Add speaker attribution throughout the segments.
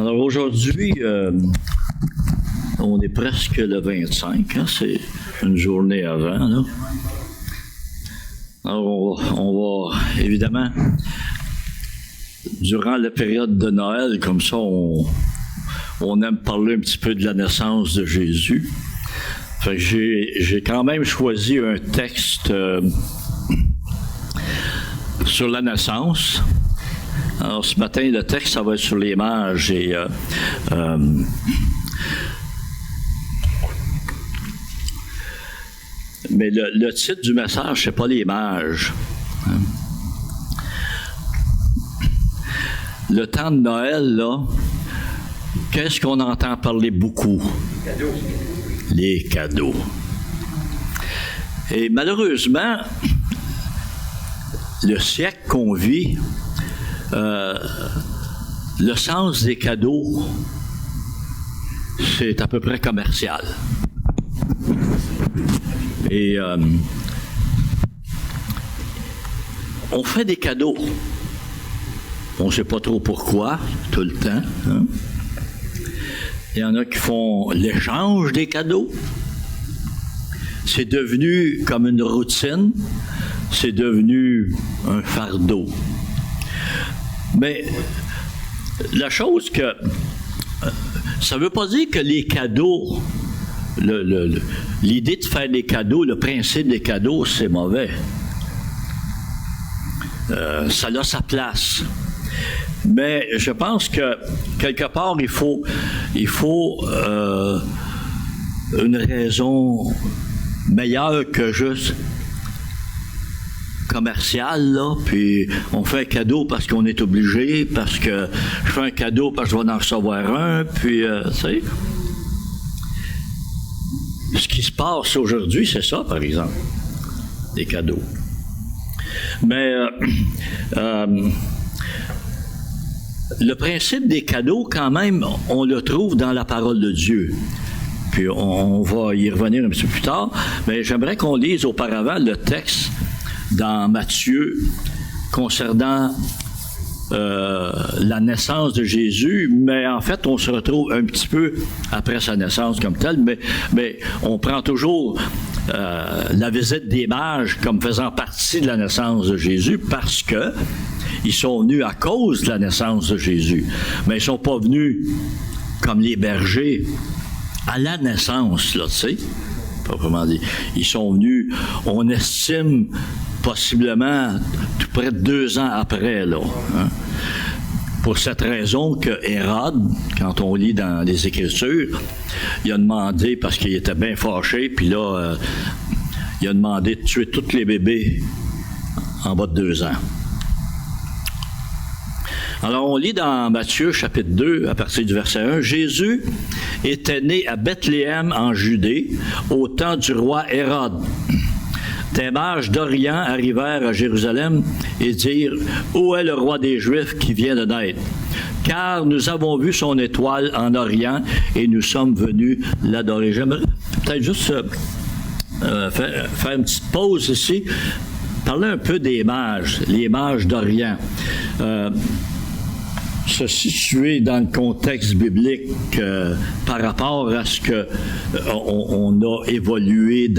Speaker 1: Alors aujourd'hui, on est presque le 25, hein, c'est une journée avant. Là. Alors on va évidemment, durant la période de Noël, comme ça, on aime parler un petit peu de la naissance de Jésus. Fait que j'ai quand même choisi un texte sur la naissance. Alors, ce matin, le texte, ça va être sur les mages et mais le titre du message, c'est pas les mages. Hein? Le temps de Noël, là, qu'est-ce qu'on entend parler beaucoup?
Speaker 2: Cadeaux.
Speaker 1: Les cadeaux. Et malheureusement, le siècle qu'on vit, le sens des cadeaux, c'est à peu près commercial. Et on fait des cadeaux. On ne sait pas trop pourquoi, tout le temps. Hein? Il y en a qui font l'échange des cadeaux. C'est devenu comme une routine. C'est devenu un fardeau. Mais la chose que... ça ne veut pas dire que les cadeaux, l'idée de faire des cadeaux, le principe des cadeaux, c'est mauvais. Ça a sa place. Mais je pense que, quelque part, il faut une raison meilleure que juste commercial, là, puis on fait un cadeau parce qu'on est obligé, parce que je fais un cadeau parce que je vais en recevoir un, puis, tu sais. Ce qui se passe aujourd'hui, c'est ça, par exemple, des cadeaux. Mais le principe des cadeaux, quand même, on le trouve dans la parole de Dieu. Puis on va y revenir un petit peu plus tard, mais j'aimerais qu'on lise auparavant le texte dans Matthieu concernant la naissance de Jésus, mais en fait, on se retrouve un petit peu après sa naissance comme telle, mais on prend toujours la visite des mages comme faisant partie de la naissance de Jésus parce que ils sont venus à cause de la naissance de Jésus, mais ils ne sont pas venus comme les bergers à la naissance, là, tu sais, proprement dit. Ils sont venus, on estime, possiblement tout près de 2 ans après, là. Hein? Pour cette raison que Hérode, quand on lit dans les Écritures, il a demandé, parce qu'il était bien fâché, puis là, il a demandé de tuer tous les bébés en bas de 2 ans. Alors, on lit dans Matthieu, chapitre 2, à partir du verset 1, « Jésus était né à Bethléem, en Judée, au temps du roi Hérode. Des mages d'Orient arrivèrent à Jérusalem et dirent, « Où est le roi des Juifs qui vient de naître? Car nous avons vu son étoile en Orient et nous sommes venus l'adorer. » J'aimerais peut-être juste faire une petite pause ici, parler un peu des mages, les mages d'Orient. Se situer dans le contexte biblique par rapport à ce qu'on a évolué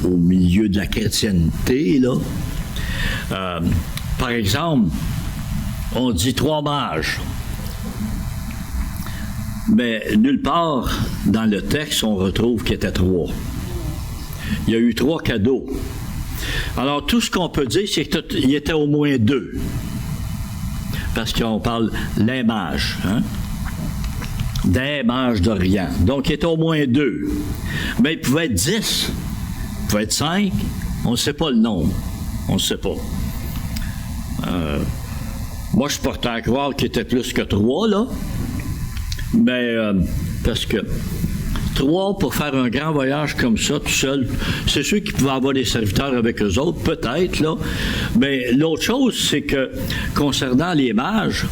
Speaker 1: au milieu de la chrétienté, là. Par exemple, on dit 3 mages, mais nulle part dans le texte on retrouve qu'il y était 3. Il y a eu 3 cadeaux. Alors tout ce qu'on peut dire, c'est qu'il y était au moins 2. Parce qu'on parle les mages, hein? Des mages d'Orient. Donc, il était au moins 2. Mais il pouvait être 10, il pouvait être 5, on ne sait pas le nombre. On ne sait pas. Moi, je portais à croire qu'il était plus que 3, là. Mais, parce que 3 pour faire un grand voyage comme ça, tout seul, c'est sûr qu'ils pouvaient avoir des serviteurs avec eux autres, peut-être, là. Mais l'autre chose, c'est que, concernant les mages,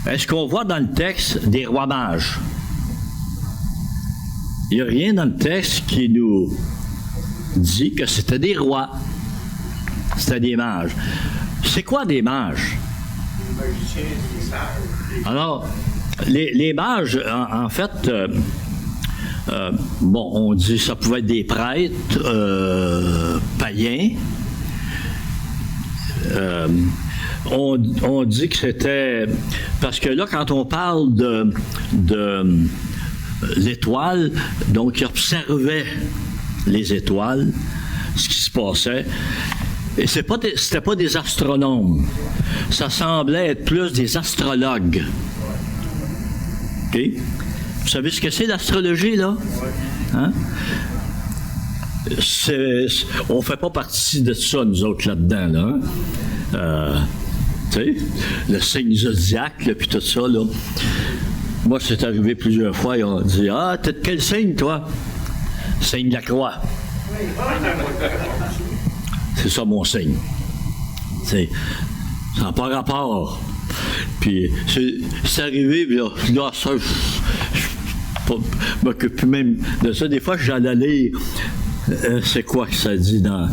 Speaker 1: est-ce qu'on voit dans le texte des rois mages? Il n'y a rien dans le texte qui nous dit que c'était des rois. C'était des mages. C'est quoi des mages? Alors, les mages, en fait, bon, on dit que ça pouvait être des prêtres païens. On dit que c'était... Parce que là, quand on parle de l'étoile, donc ils observaient les étoiles, ce qui se passait. Et c'était pas des astronomes. Ça semblait être plus des astrologues. OK? Vous savez ce que c'est l'astrologie, là? Hein? On ne fait pas partie de ça, nous autres, là-dedans, là. Tu sais, le signe zodiaque, puis tout ça, là. Moi, c'est arrivé plusieurs fois, ils ont dit « Ah, t'es de quel signe, toi? » Signe de la croix. C'est ça, mon signe. Ça n'a pas rapport. Puis, c'est arrivé, puis là ça, je m'occupe même de ça. Des fois, j'allais lire, c'est quoi que ça dit dans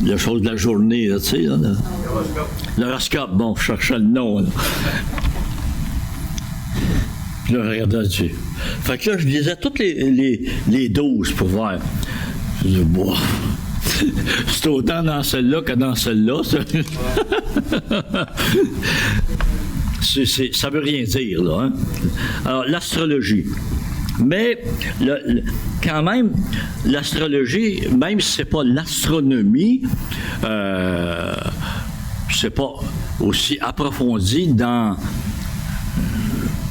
Speaker 1: la chose de la journée, là, tu sais, là, l'horoscope. Bon, je cherchais le nom, là. Puis là, je regardais là-dessus. Fait que là, je lisais toutes les 12 pour voir. Je dis, bon, c'est autant dans celle-là que dans celle-là. Ça veut rien dire, là. Hein? Alors, l'astrologie. Mais, quand même, l'astrologie, même si c'est pas l'astronomie, c'est pas aussi approfondi dans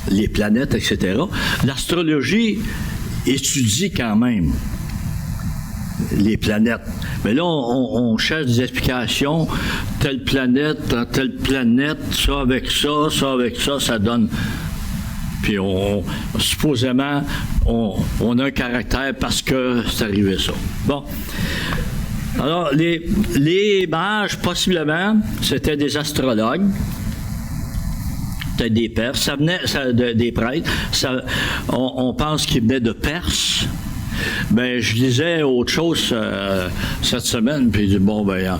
Speaker 1: les planètes, etc. L'astrologie étudie quand même les planètes. Mais là, on cherche des explications. Telle planète, ça avec ça, ça donne... Puis supposément, on a un caractère parce que c'est arrivé ça. Bon. Alors, les mages, possiblement, c'était des astrologues. Peut-être des Perses. Ça venait des prêtres. On pense qu'ils venaient de Perse. Ben, je lisais autre chose cette semaine, puis je dis, bon, ben,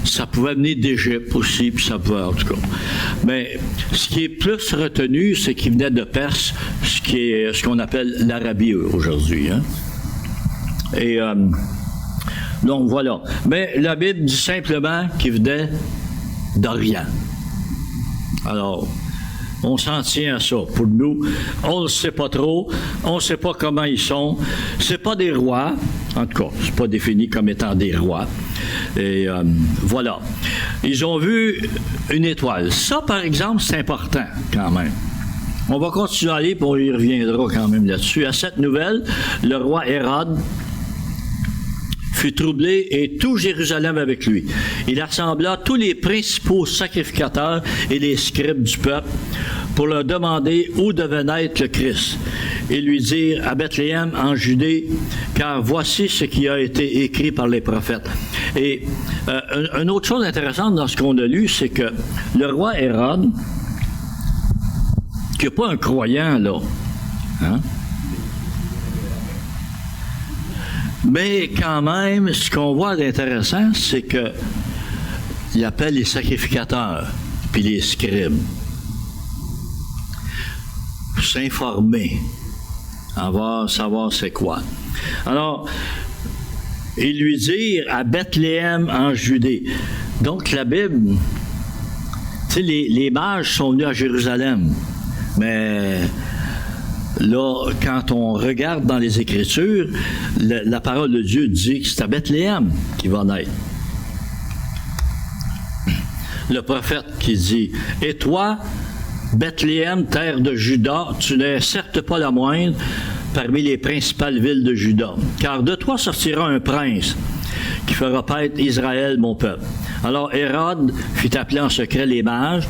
Speaker 1: ça pouvait venir d'Égypte aussi, puis ça pouvait, en tout cas. Mais ce qui est plus retenu, c'est qu'il venait de Perse, ce qu'on appelle l'Arabie aujourd'hui. Hein? Et donc, voilà. Mais la Bible dit simplement qu'il venait d'Orient. Alors, on s'en tient à ça. Pour nous, on ne sait pas trop, on ne sait pas comment ils sont. C'est pas des rois, en tout cas, c'est pas défini comme étant des rois. Et voilà. Ils ont vu une étoile. Ça, par exemple, c'est important quand même. On va continuer à aller, puis on y reviendra quand même là-dessus. À cette nouvelle, le roi Hérode fut troublé et tout Jérusalem avec lui. Il rassembla tous les principaux sacrificateurs et les scribes du peuple pour leur demander où devait naître le Christ. Et lui dire à Bethléem en Judée, car voici ce qui a été écrit par les prophètes. Et une autre chose intéressante dans ce qu'on a lu, c'est que le roi Hérode, qui n'est pas un croyant, là, hein? Mais quand même, ce qu'on voit d'intéressant, c'est qu'il appelle les sacrificateurs puis les scribes pour s'informer, savoir c'est quoi. Alors, il lui dit à Bethléem en Judée. Donc, la Bible, tu sais, les mages sont venus à Jérusalem, mais... Là, quand on regarde dans les Écritures, la parole de Dieu dit que c'est à Bethléem qu'il va naître. Le prophète qui dit « Et toi, Bethléem, terre de Juda, tu n'es certes pas la moindre parmi les principales villes de Juda, car de toi sortira un prince qui fera paître Israël, mon peuple. » Alors Hérode fit appeler en secret les mages,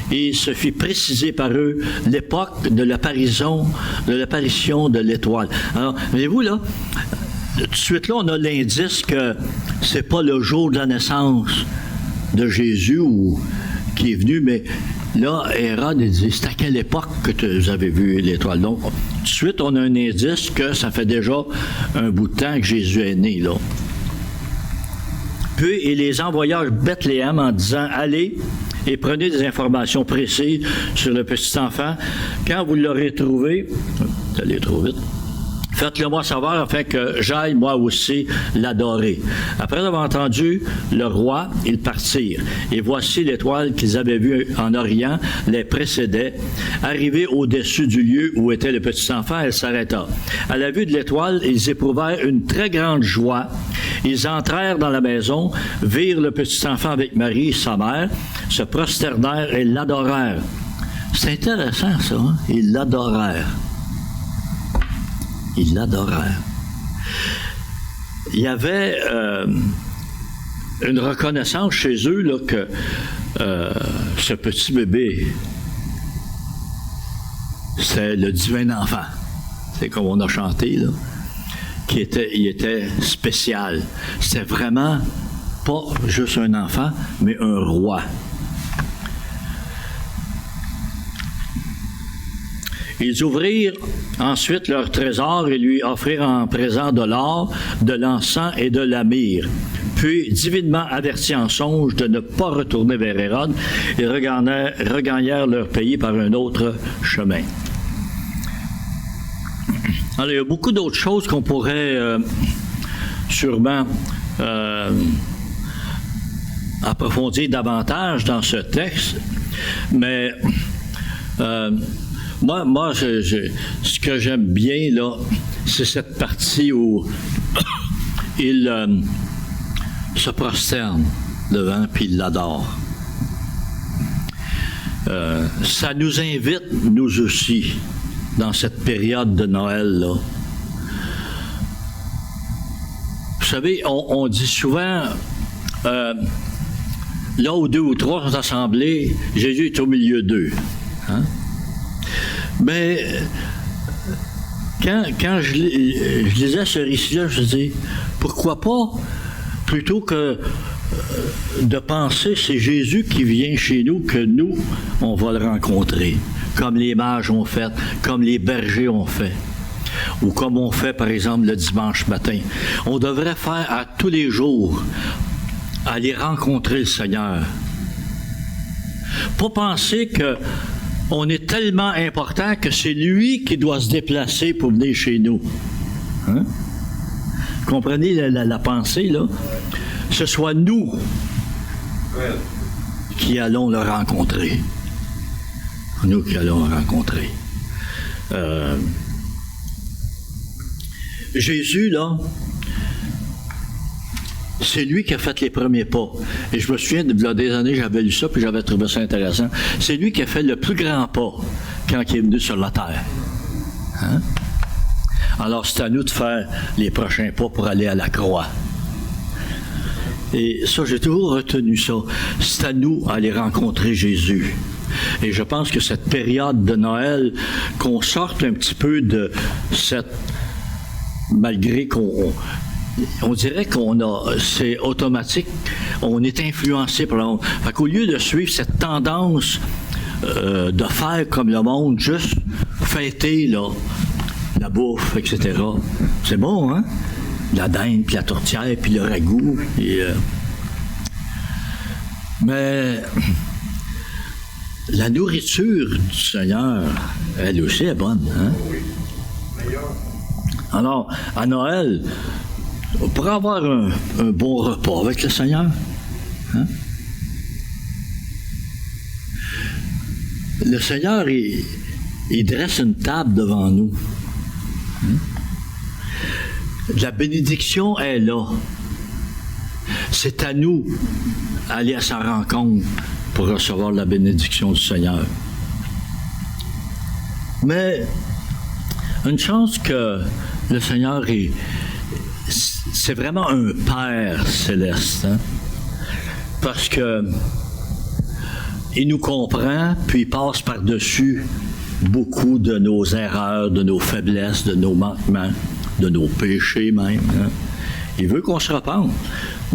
Speaker 1: et il se fit préciser par eux l'époque de l'apparition de l'étoile. Alors, voyez-vous, là, tout de suite, là, on a l'indice que c'est pas le jour de la naissance de Jésus qui est venu, mais là, Hérode, il dit, c'est à quelle époque que vous avez vu l'étoile? Donc, tout de suite, on a un indice que ça fait déjà un bout de temps que Jésus est né, là. Puis il les envoya à Bethléem en disant, allez et prenez des informations précises sur le petit enfant. Quand vous l'aurez trouvé, allez trop vite, faites-le moi savoir afin que j'aille moi aussi l'adorer. Après avoir entendu le roi, ils partirent. Et voici l'étoile qu'ils avaient vue en Orient les précédait. Arrivée au-dessus du lieu où était le petit enfant, elle s'arrêta. À la vue de l'étoile, ils éprouvèrent une très grande joie. Ils entrèrent dans la maison, virent le petit enfant avec Marie, sa mère, se prosternèrent et l'adorèrent. C'est intéressant, ça, hein? Ils l'adorèrent. Ils l'adorèrent. Il y avait une reconnaissance chez eux là, que ce petit bébé, c'est le divin enfant. C'est comme on a chanté, là. Il était spécial. C'était vraiment pas juste un enfant, mais un roi. Ils ouvrirent ensuite leur trésor et lui offrirent en présent de l'or, de l'encens et de la myrrhe. Puis, divinement avertis en songe de ne pas retourner vers Hérode, ils regagnèrent leur pays par un autre chemin. Alors, il y a beaucoup d'autres choses qu'on pourrait sûrement approfondir davantage dans ce texte, mais moi ce que j'aime bien, là, c'est cette partie où il se prosterne devant puis il l'adore. Ça nous invite, nous aussi, dans cette période de Noël, là. Vous savez, on dit souvent, là où deux ou trois sont assemblés, Jésus est au milieu d'eux. Hein? Mais quand je lisais ce récit-là, je me dis, pourquoi pas, plutôt que de penser c'est Jésus qui vient chez nous, que nous, on va le rencontrer, comme les mages ont fait, comme les bergers ont fait, ou comme on fait, par exemple, le dimanche matin. On devrait faire à tous les jours, aller rencontrer le Seigneur. Pas penser que on est tellement important que c'est lui qui doit se déplacer pour venir chez nous. Hein? Comprenez la pensée, là? Ce soit nous qui allons le rencontrer. Nous qui allons le rencontrer. Jésus, là, c'est lui qui a fait les premiers pas. Et je me souviens, il y a des années, j'avais lu ça, puis j'avais trouvé ça intéressant. C'est lui qui a fait le plus grand pas quand il est venu sur la terre. Hein? Alors, c'est à nous de faire les prochains pas pour aller à la croix. Et ça, j'ai toujours retenu ça. C'est à nous d'aller rencontrer Jésus. Et je pense que cette période de Noël, qu'on sorte un petit peu de cette... Malgré qu'on... On dirait c'est automatique, on est influencé par le monde. Fait qu'au lieu de suivre cette tendance de faire comme le monde, juste fêter là, la bouffe, etc. C'est bon, hein? La dinde, puis la tourtière, puis le ragoût. Mais la nourriture du Seigneur, elle aussi est bonne, hein? Alors, à Noël, pour avoir un bon repas avec le Seigneur, hein? Le Seigneur, il dresse une table devant nous. Hein? La bénédiction est là. C'est à nous d'aller à sa rencontre pour recevoir la bénédiction du Seigneur. Mais une chance que le Seigneur c'est vraiment un Père céleste, hein? Parce que il nous comprend, puis il passe par-dessus beaucoup de nos erreurs, de nos faiblesses, de nos manquements, de nos péchés même. Hein? Il veut qu'on se repente,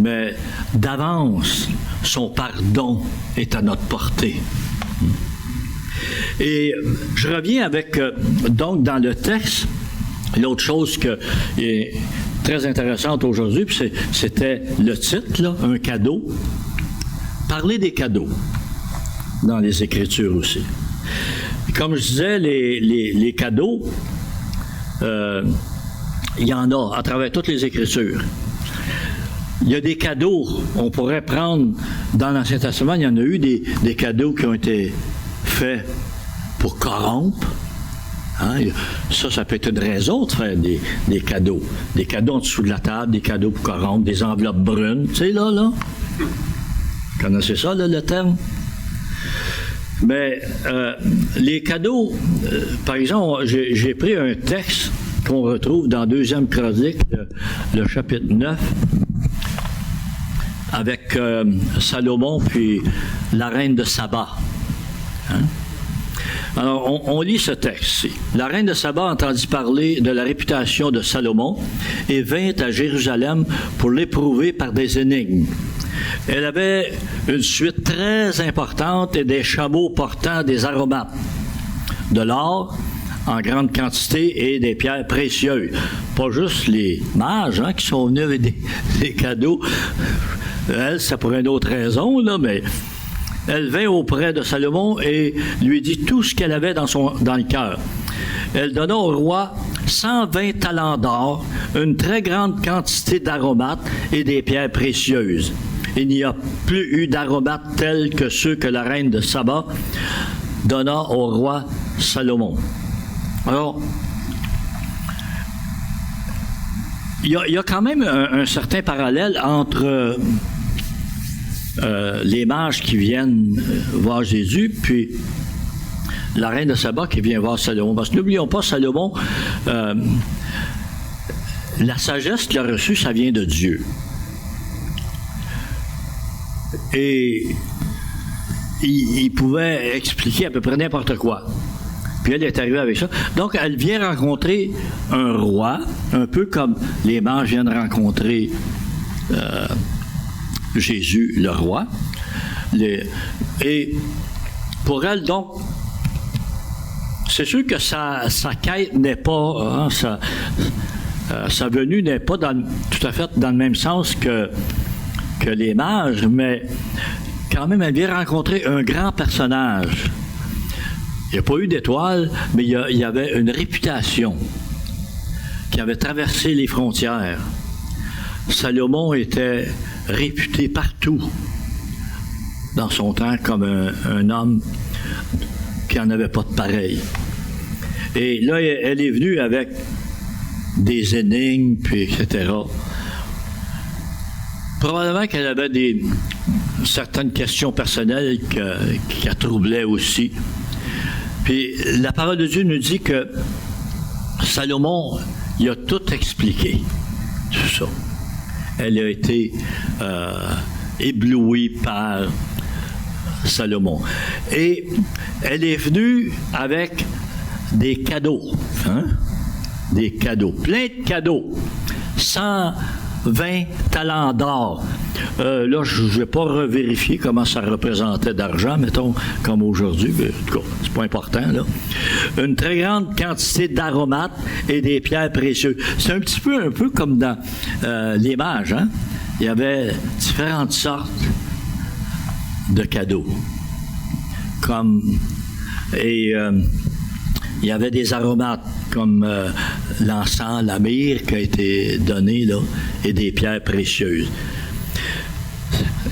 Speaker 1: mais d'avance, son pardon est à notre portée. Et je reviens avec, donc dans le texte, l'autre chose très intéressante aujourd'hui, puis c'était le titre, là, un cadeau. Parler des cadeaux dans les Écritures aussi. Et comme je disais, les cadeaux, il y en a à travers toutes les Écritures. Il y a des cadeaux, on pourrait prendre dans l'Ancien Testament, il y en a eu des cadeaux qui ont été faits pour corrompre. Hein? Ça peut être une raison de faire des cadeaux. Des cadeaux en dessous de la table, des cadeaux pour corrompre, des enveloppes brunes. Tu sais, là. Vous connaissez ça, là, le terme? Mais les cadeaux, par exemple, j'ai pris un texte qu'on retrouve dans 2e Chronique, le chapitre 9, avec Salomon puis la reine de Saba. Hein? Alors, on lit ce texte-ci. La reine de Saba entendit parler de la réputation de Salomon et vint à Jérusalem pour l'éprouver par des énigmes. Elle avait une suite très importante et des chameaux portant des aromates, de l'or en grande quantité et des pierres précieuses. Pas juste les mages qui sont venus avec des cadeaux. Elle, c'est pour une autre raison, là, mais elle vint auprès de Salomon et lui dit tout ce qu'elle avait dans le cœur. Elle donna au roi 120 talents d'or, une très grande quantité d'aromates et des pierres précieuses. Il n'y a plus eu d'aromates tels que ceux que la reine de Saba donna au roi Salomon. Alors, il y a quand même un certain parallèle entre les mages qui viennent voir Jésus, puis la reine de Saba qui vient voir Salomon. Parce que n'oublions pas, Salomon, la sagesse qu'il a reçue, ça vient de Dieu. Et il pouvait expliquer à peu près n'importe quoi. Puis elle est arrivée avec ça. Donc, elle vient rencontrer un roi, un peu comme les mages viennent rencontrer Jésus, le roi. Et pour elle, donc, c'est sûr que sa quête n'est pas, sa venue n'est pas tout à fait dans le même sens que les mages, mais quand même, elle vient rencontrer un grand personnage. Il n'y a pas eu d'étoile, mais il y avait une réputation qui avait traversé les frontières. Salomon était réputé partout dans son temps comme un homme qui n'en avait pas de pareil. Et là, elle est venue avec des énigmes, puis etc. Probablement qu'elle avait certaines questions personnelles qui la troublaient aussi. Puis la parole de Dieu nous dit que Salomon, il a tout expliqué, tout ça. Elle a été éblouie par Salomon. Et elle est venue avec des cadeaux, des cadeaux, plein de cadeaux, 120 talents d'or. Là, je ne vais pas revérifier comment ça représentait d'argent, mettons, comme aujourd'hui, mais en tout cas, c'est pas important, là. Une très grande quantité d'aromates et des pierres précieuses. C'est un peu comme dans les mages, hein? Il y avait différentes sortes de cadeaux. Il y avait des aromates comme l'encens, la myrrhe qui a été donné, là, et des pierres précieuses.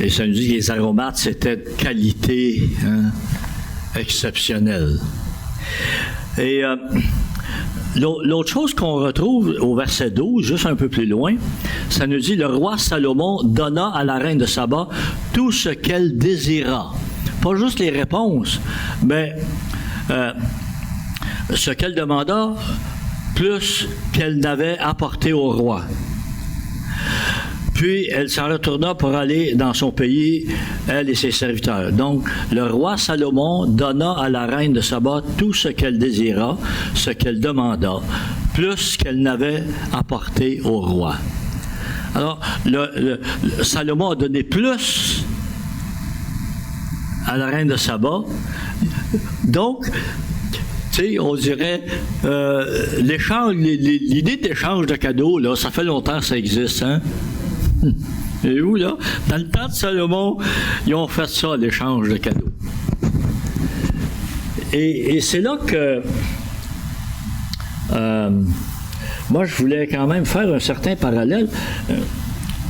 Speaker 1: Et ça nous dit que les aromates, c'était de qualité exceptionnelle. Et l'autre chose qu'on retrouve au verset 12, juste un peu plus loin, ça nous dit « Le roi Salomon donna à la reine de Saba tout ce qu'elle désira. » Pas juste les réponses, mais ce qu'elle demanda, plus qu'elle n'avait apporté au roi. Puis, elle s'en retourna pour aller dans son pays, elle et ses serviteurs. Donc, le roi Salomon donna à la reine de Saba tout ce qu'elle désira, ce qu'elle demanda, plus qu'elle n'avait apporté au roi. Alors, Salomon a donné plus à la reine de Saba. Donc, tu sais, on dirait, l'échange, l'idée d'échange de cadeaux, là, ça fait longtemps que ça existe, hein? Et où, là? Dans le temps de Salomon, ils ont fait ça, l'échange de cadeaux. Et c'est là que moi, je voulais quand même faire un certain parallèle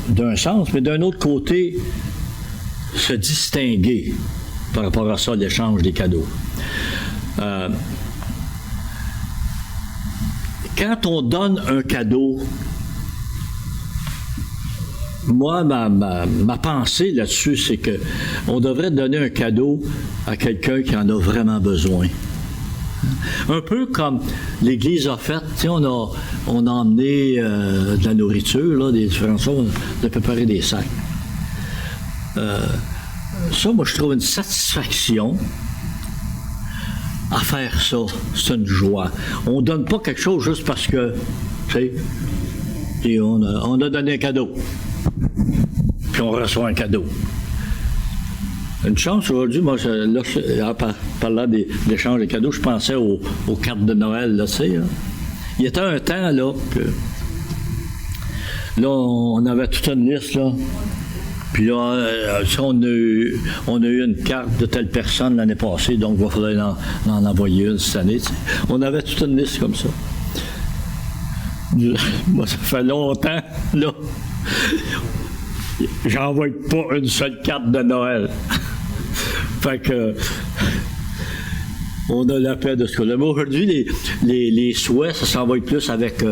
Speaker 1: d'un sens, mais d'un autre côté, se distinguer par rapport à ça, l'échange des cadeaux. Quand on donne un cadeau, moi, ma pensée là-dessus, c'est qu'on devrait donner un cadeau à quelqu'un qui en a vraiment besoin. Un peu comme l'Église a fait, tu sais, on a emmené de la nourriture, là, des différentes choses, on a préparé des sacs. Ça, moi, je trouve une satisfaction à faire ça. C'est une joie. On ne donne pas quelque chose juste parce que, tu sais, et on a donné un cadeau. Puis on reçoit un cadeau. Une chance aujourd'hui, moi, en parlant des échanges de cadeaux, je pensais aux cartes de Noël, là, tu sais. Là. Il y était un temps, là, que là, on avait toute une liste, là. Puis là, on a eu une carte de telle personne l'année passée, donc il va falloir en envoyer une cette année. T'sais. On avait toute une liste comme ça. Moi, ça fait longtemps, là. J'envoie pas une seule carte de Noël. Fait que on a la paix de ce cas-là. Mais aujourd'hui, les souhaits, ça s'envoie plus avec, tu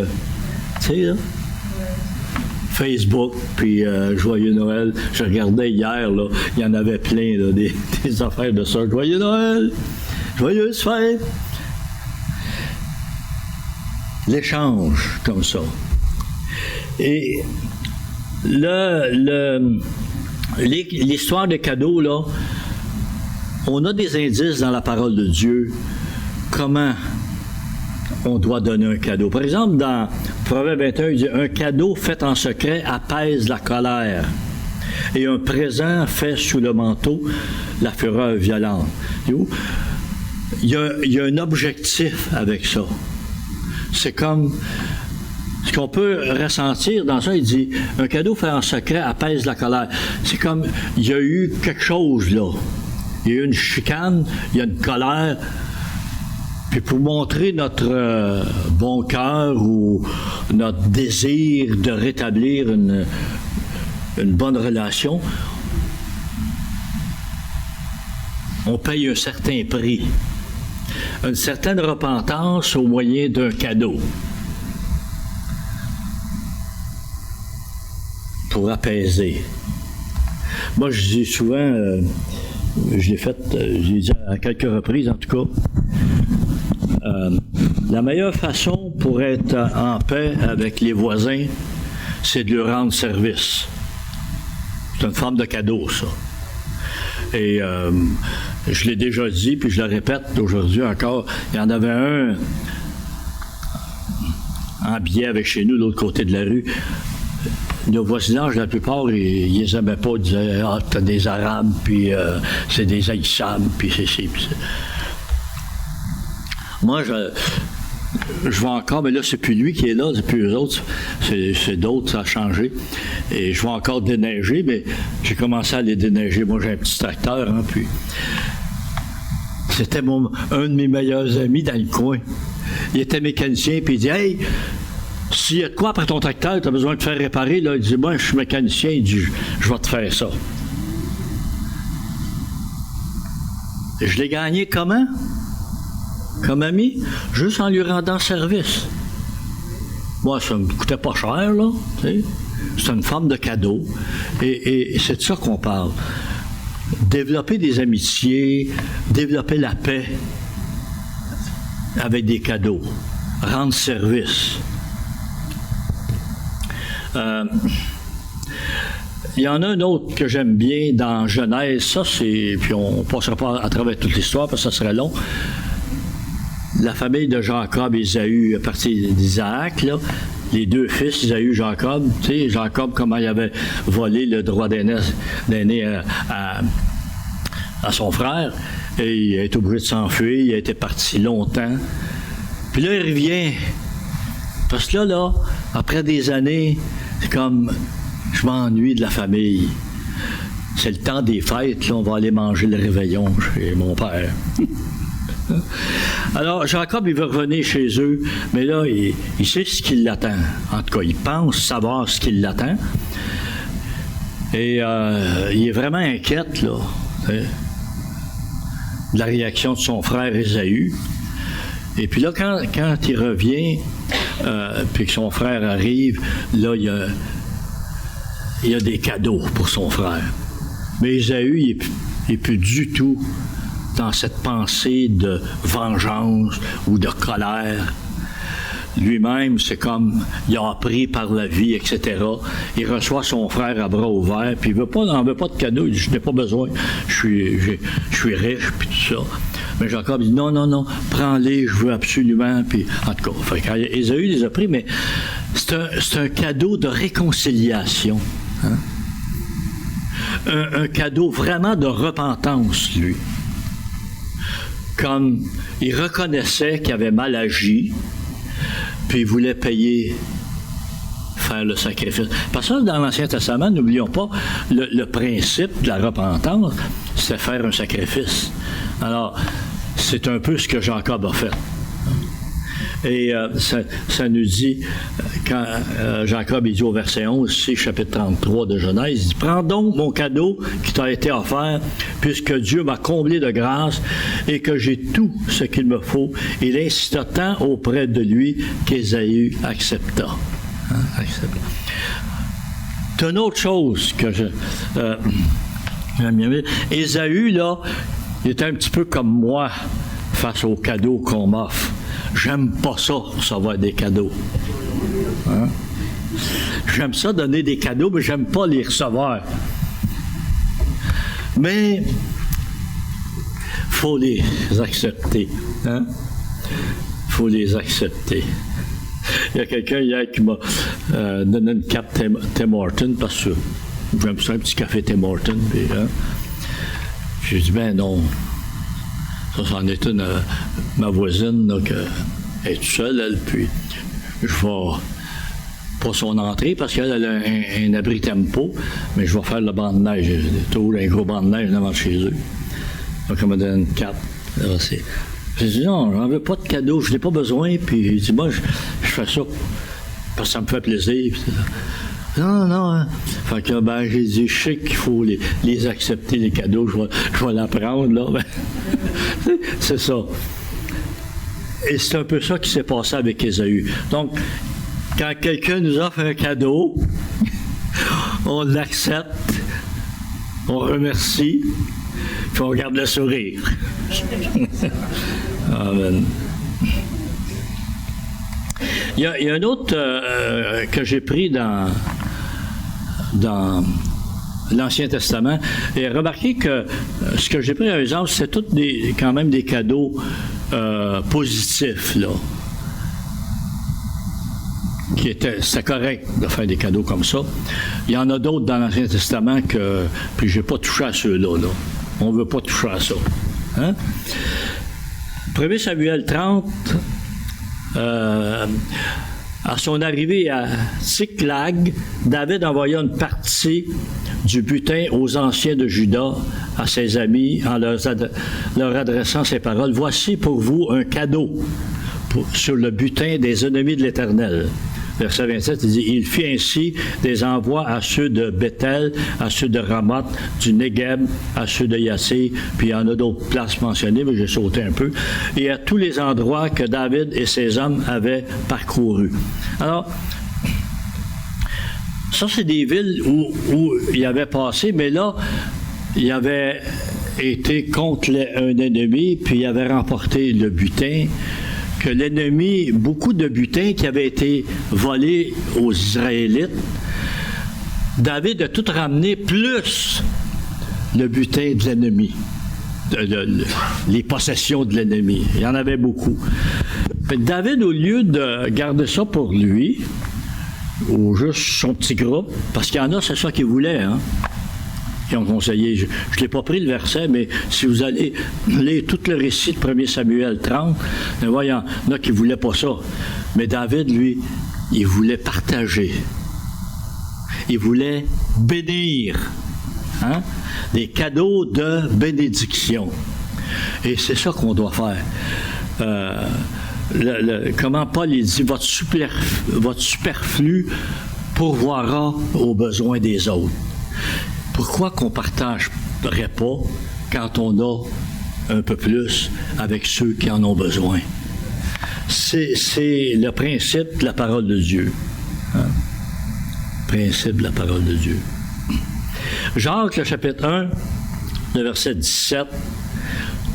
Speaker 1: sais, là, Facebook, puis Joyeux Noël. Je regardais hier, là, il y en avait plein, là, des affaires de ça. Joyeux Noël! Joyeuse fête! L'échange, comme ça. Et l'histoire des cadeaux, là, on a des indices dans la parole de Dieu comment on doit donner un cadeau. Par exemple, dans Proverbe 21, il dit « Un cadeau fait en secret apaise la colère, et un présent fait sous le manteau la fureur violente. » Il y a un objectif avec ça. C'est comme ce qu'on peut ressentir dans ça. Il dit « Un cadeau fait en secret apaise la colère. » C'est comme il y a eu quelque chose là. Il y a eu une chicane, il y a une colère. Puis pour montrer notre bon cœur ou notre désir de rétablir une bonne relation, on paye un certain prix, une certaine repentance au moyen d'un cadeau pour apaiser. Moi, je dis souvent, je l'ai dit à quelques reprises en tout cas, la meilleure façon pour être en paix avec les voisins, c'est de leur rendre service. C'est une forme de cadeau, ça. Et je l'ai déjà dit, puis je le répète aujourd'hui encore, il y en avait un en billet avec chez nous, de l'autre côté de la rue. Nos voisinages, la plupart, ils les aimaient pas. Ils disaient « Ah, t'as des Arabes, puis c'est des Haïtianes, puis c'est ci, puis c'est... » Moi, je vois encore, mais là, c'est plus lui qui est là, c'est plus eux autres, c'est d'autres, ça a changé. Et je vais encore déneiger, mais j'ai commencé à les déneiger. Moi, j'ai un petit tracteur, hein, puis c'était un de mes meilleurs amis dans le coin. Il était mécanicien, puis il dit « Hey, s'il y a de quoi après ton tracteur, tu as besoin de te faire réparer, là, il dit « Moi, je suis mécanicien, il dit « Je vais te faire ça. » Et je l'ai gagné comment? Comme ami, juste en lui rendant service. Moi, ça me coûtait pas cher, là. C'est une forme de cadeau. Et c'est de ça qu'on parle. Développer des amitiés, développer la paix avec des cadeaux. Rendre service. Il y en a un autre que j'aime bien dans Genèse. Ça, c'est... Puis on ne passera pas à travers toute l'histoire parce que ça serait long. La famille de Jacob et Ésaü, à partir d'Isaac, là, les deux fils, Ésaü et Jacob, tu sais, Jacob, comment il avait volé le droit d'aîné à son frère. Et il a été obligé de s'enfuir, il a été parti longtemps. Puis là, il revient. Parce que là, après des années, c'est comme, je m'ennuie de la famille. C'est le temps des fêtes, là, on va aller manger le réveillon chez mon père. Alors, Jacob, il veut revenir chez eux, mais là, il sait ce qui l'attend. En tout cas, il pense savoir ce qui l'attend. Et il est vraiment inquiète, là, de la réaction de son frère Ésaü. Et puis là, quand il revient, puis que son frère arrive, là, il y a des cadeaux pour son frère. Mais Ésaü, il n'est plus du tout dans cette pensée de vengeance ou de colère. Lui-même, c'est comme il a appris par la vie, etc. Il reçoit son frère à bras ouverts, puis il n'en veut pas de cadeau. Il dit, je n'ai pas besoin, je suis riche, puis tout ça. Mais Jacob dit, non, prends-les, je veux absolument. Puis, en tout cas, Ésaü les a pris, mais c'est un cadeau de réconciliation. Hein? Un cadeau vraiment de repentance, lui. Comme il reconnaissait qu'il avait mal agi, puis il voulait faire le sacrifice. Parce que dans l'Ancien Testament, n'oublions pas, le principe de la repentance, c'est faire un sacrifice. Alors, c'est un peu ce que Jacob a fait. Et ça nous dit, quand Jacob il dit au verset 11, ici, chapitre 33 de Genèse, il dit, « Prends donc mon cadeau qui t'a été offert, puisque Dieu m'a comblé de grâce et que j'ai tout ce qu'il me faut. » Il insista tant auprès de lui qu'Ésaü accepta. Hein, accepta. C'est une autre chose que j'aime bien. Ésaü, là, il était un petit peu comme moi face aux cadeaux qu'on m'offre. J'aime pas ça, recevoir des cadeaux. Hein? J'aime ça donner des cadeaux, mais j'aime pas les recevoir. Mais faut les accepter. Hein? Faut les accepter. Il y a quelqu'un hier qui m'a donné une carte Tim Hortons parce que j'aime ça, un petit café Tim Hortons. Puis, hein? J'ai dit, ben non. Ça, c'en est une, ma voisine, donc, elle est toute seule, elle, puis je vais, pas son entrée, parce qu'elle a un abri tempo, mais je vais faire le banc de neige. Toujours un gros banc de neige devant chez eux. Donc, elle m'a donné une carte. J'ai dit, non, j'en veux pas de cadeau, je n'ai pas besoin, puis j'ai dit, moi, je fais ça parce que ça me fait plaisir. Non, hein. Fait que, ben, j'ai dit, je sais qu'il faut les accepter, les cadeaux, je vais l'apprendre, là. Ben, c'est ça. Et c'est un peu ça qui s'est passé avec Ésaü. Donc, quand quelqu'un nous offre un cadeau, on l'accepte, on remercie, puis on garde le sourire. Amen. Il y a un autre que j'ai pris dans l'Ancien Testament. Et remarquez que ce que j'ai pris, par exemple, c'est tous quand même des cadeaux positifs, là. C'était correct de faire des cadeaux comme ça. Il y en a d'autres dans l'Ancien Testament que... Puis je n'ai pas touché à ceux-là, là. On ne veut pas toucher à ça. Hein? 1 Samuel 30... à son arrivée à Tsiklag, David envoya une partie du butin aux anciens de Juda, à ses amis, en leur adressant ces paroles. « Voici pour vous un cadeau sur le butin des ennemis de l'Éternel. » Verset 27, il dit, « Il fit ainsi des envois à ceux de Bethel, à ceux de Ramoth, du Négeb, à ceux de Yassé, puis il y en a d'autres places mentionnées, mais j'ai sauté un peu, et à tous les endroits que David et ses hommes avaient parcourus. » Alors, ça, c'est des villes où il avait passé, mais là, il avait été contre un ennemi, puis il avait remporté le butin, que l'ennemi, beaucoup de butin qui avait été volé aux Israélites, David a tout ramené, plus le butin de l'ennemi, les possessions de l'ennemi. Il y en avait beaucoup. David, au lieu de garder ça pour lui, ou juste son petit groupe, parce qu'il y en a, c'est ça qu'il voulait, hein? qui ont conseillé. Je ne l'ai pas pris le verset, mais si vous allez lire tout le récit de 1 Samuel 30, voyons, il y en a qui ne voulaient pas ça. Mais David, lui, il voulait partager. Il voulait bénir. Hein? Des cadeaux de bénédiction. Et c'est ça qu'on doit faire. Comment Paul il dit, votre superflu pourvoira aux besoins des autres. Pourquoi qu'on ne partagerait pas quand on a un peu plus avec ceux qui en ont besoin? C'est le principe de la parole de Dieu. Hein? Principe de la parole de Dieu. Jacques, le chapitre 1, le verset 17.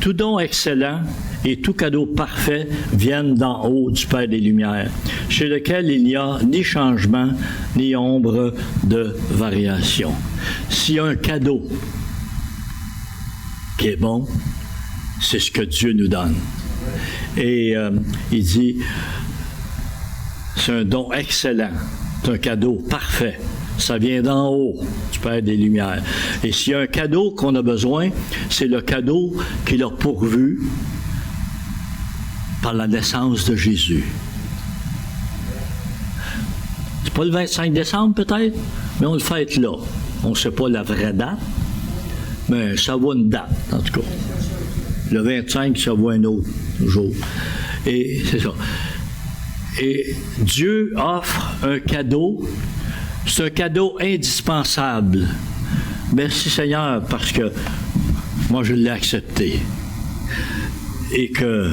Speaker 1: Tout don excellent et tout cadeau parfait viennent d'en haut du Père des Lumières, chez lequel il n'y a ni changement, ni ombre de variation. S'il y a un cadeau qui est bon, c'est ce que Dieu nous donne. Et il dit, c'est un don excellent, c'est un cadeau parfait. Ça vient d'en haut, du Père des Lumières. Et s'il y a un cadeau qu'on a besoin, c'est le cadeau qu'il a pourvu par la naissance de Jésus. C'est pas le 25 décembre peut-être, mais on le fête là. On ne sait pas la vraie date, mais ça vaut une date, en tout cas. Le 25, ça vaut un autre jour. Et c'est ça. Et Dieu offre un cadeau. C'est un cadeau indispensable. Merci Seigneur, parce que moi je l'ai accepté. Et que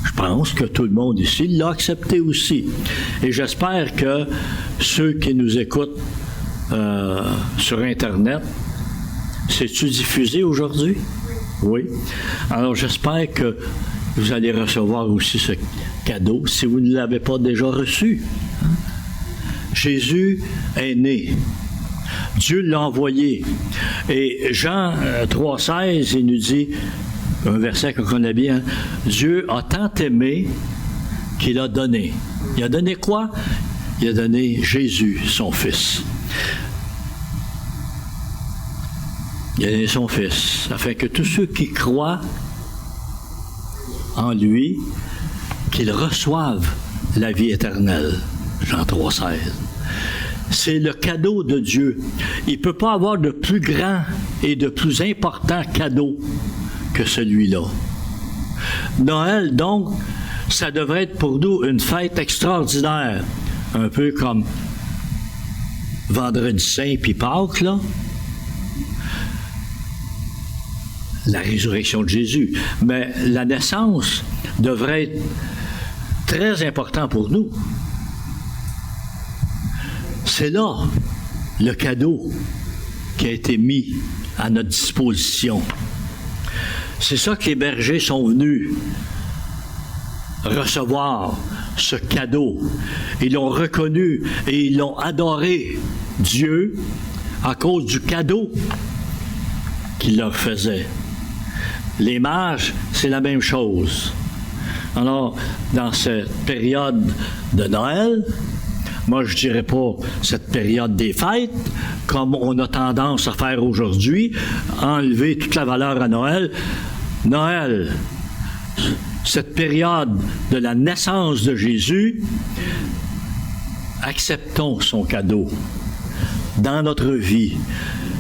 Speaker 1: je pense que tout le monde ici l'a accepté aussi. Et j'espère que ceux qui nous écoutent sur Internet, c'est-tu diffusé aujourd'hui? Oui. Alors j'espère que vous allez recevoir aussi ce cadeau si vous ne l'avez pas déjà reçu. Jésus est né. Dieu l'a envoyé. Et Jean 3,16, il nous dit, un verset qu'on connaît bien, Dieu a tant aimé qu'il a donné. Il a donné quoi? Il a donné Jésus, son Fils. Il a donné son Fils, afin que tous ceux qui croient en lui, qu'ils reçoivent la vie éternelle. Jean 3,16. C'est le cadeau de Dieu. Il ne peut pas avoir de plus grand et de plus important cadeau que celui-là. Noël, donc, ça devrait être pour nous une fête extraordinaire. Un peu comme Vendredi Saint puis Pâques, là. La résurrection de Jésus. Mais la naissance devrait être très important pour nous. C'est là le cadeau qui a été mis à notre disposition. C'est ça que les bergers sont venus recevoir, ce cadeau. Ils l'ont reconnu et ils l'ont adoré, Dieu, à cause du cadeau qu'il leur faisait. Les mages, c'est la même chose. Alors, dans cette période de Noël, moi, je ne dirais pas cette période des fêtes, comme on a tendance à faire aujourd'hui, enlever toute la valeur à Noël. Noël, cette période de la naissance de Jésus, acceptons son cadeau dans notre vie,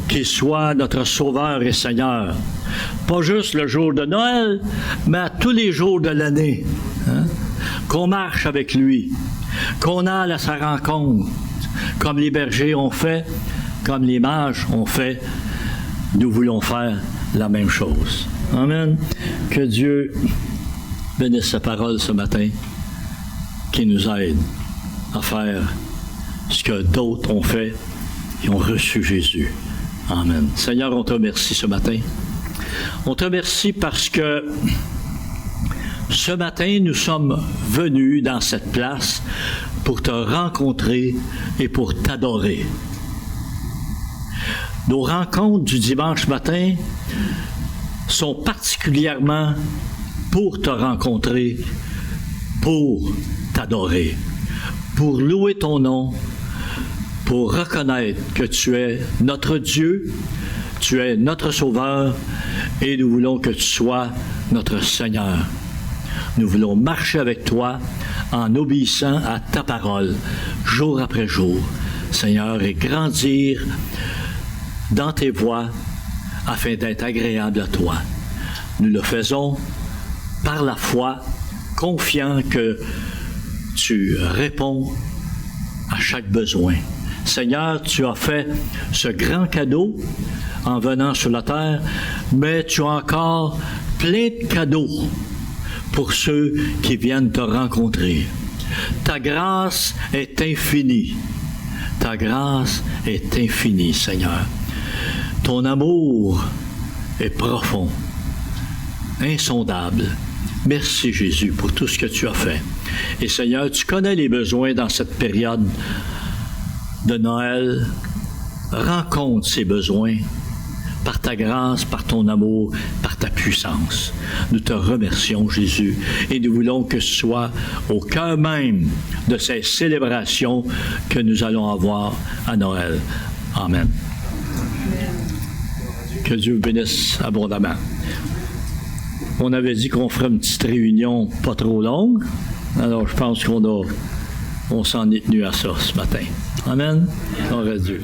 Speaker 1: qu'il soit notre Sauveur et Seigneur. Pas juste le jour de Noël, mais à tous les jours de l'année. Hein? Qu'on marche avec lui, qu'on aille à sa rencontre, comme les bergers ont fait, comme les mages ont fait. Nous voulons faire la même chose. Amen. Que Dieu bénisse sa parole ce matin, qui nous aide à faire ce que d'autres ont fait et ont reçu Jésus. Amen. Seigneur, on te remercie ce matin. On te remercie parce que ce matin, nous sommes venus dans cette place pour te rencontrer et pour t'adorer. Nos rencontres du dimanche matin sont particulièrement pour te rencontrer, pour t'adorer, pour louer ton nom, pour reconnaître que tu es notre Dieu Tu es notre Sauveur et nous voulons que tu sois notre Seigneur. Nous voulons marcher avec toi en obéissant à ta parole, jour après jour, Seigneur, et grandir dans tes voies afin d'être agréable à toi. Nous le faisons par la foi, confiant que tu réponds à chaque besoin. Seigneur, tu as fait ce grand cadeau en venant sur la terre, mais tu as encore plein de cadeaux pour ceux qui viennent te rencontrer. Ta grâce est infinie. Ta grâce est infinie, Seigneur. Ton amour est profond, insondable. Merci, Jésus, pour tout ce que tu as fait. Et Seigneur, tu connais les besoins dans cette période de Noël. Rencontre ces besoins par ta grâce, par ton amour, par ta puissance. Nous te remercions, Jésus, et nous voulons que ce soit au cœur même de ces célébrations que nous allons avoir à Noël. Amen. Que Dieu vous bénisse abondamment. On avait dit qu'on ferait une petite réunion pas trop longue, alors je pense qu'on s'en est tenu à ça ce matin. Amen. Gloire à Dieu.